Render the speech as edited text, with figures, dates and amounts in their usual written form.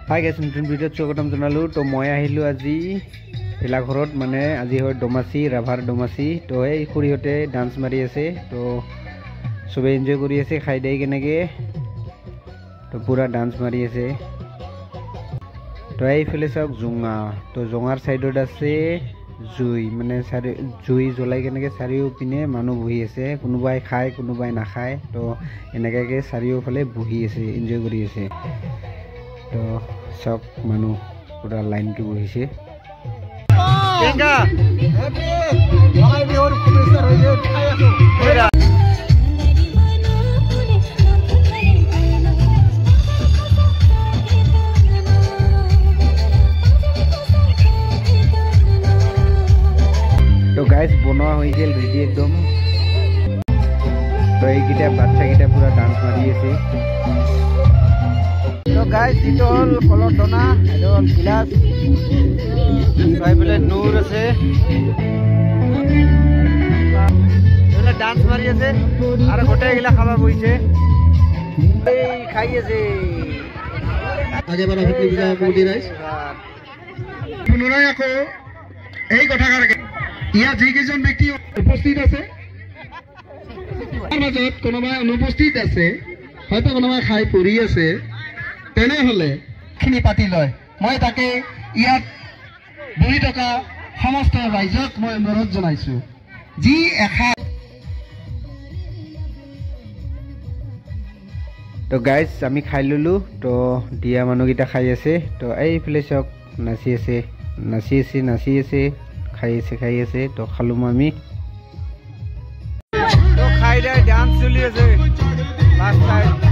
hi guys নতুন ভিডিঅ'ত স্বাগতম জনালোঁ তো মই আহিলোঁ আজি ভেলাঘৰত মানে আজি হয় ডমাচি ৰাভাৰ ডমাচি তো এই খুৰীহঁতে ডান্স মাৰি আছে তো চবে এনজয় কৰি আছে খাই দেই কেনেকৈ তো পুৰা ডান্স মাৰি আছে তো এইফালে চাওক জোঙা তো জোঙাৰ ছাইডত আছে জুই মানে জুই জ্বলাই কেনেকৈ চাৰিওপিনে মানুহ বহি আছে কোনোবাই খায় কোনোবাই নাখায় তো এনেকৈ চাৰিওফালে বহি আছে এনজয় কৰি আছে তো সব মানুহ পুৰা লাইনটো বহিছে তো গাইজ বনোৱা হৈ গ'ল ৰেডি একদম তো এইকেইটা বাচ্চাকেইটা পুৰা ডান্স মাৰি আছে তো গাইজ এইটো হ'ল কলৰ দনা এইটো হ'ল গিলাচ এইফালে নূৰ আছে এইফালে ডান্স মাৰি আছে আৰু গোটেইগিলা খাব বহিছে এই খাই আছে পুনৰাই আকৌ এই কথাষাৰকে ইয়াত যিকেইজন ব্যক্তি উপস্থিত আছে তাৰ মাজত কোনোবাই অনুপস্থিত আছে হয়তো কোনোবাই খাই পৰি আছে তেনেহ'লে খিনি পাতি লয় মই তাকে ইয়াত বহি থকা সমস্ত ৰাইজক মই অনুৰোধ জনাইছোঁ যি এষাৰ তো গাইজ আমি খাই ল'লোঁ তো দিয়া মানুহকেইটা খাই আছে তো এইফালে চাওক নাচি আছে খাই আছে তো খালোঁ আমি তো খাই ডান্স চলি আছে লাষ্ট টাইম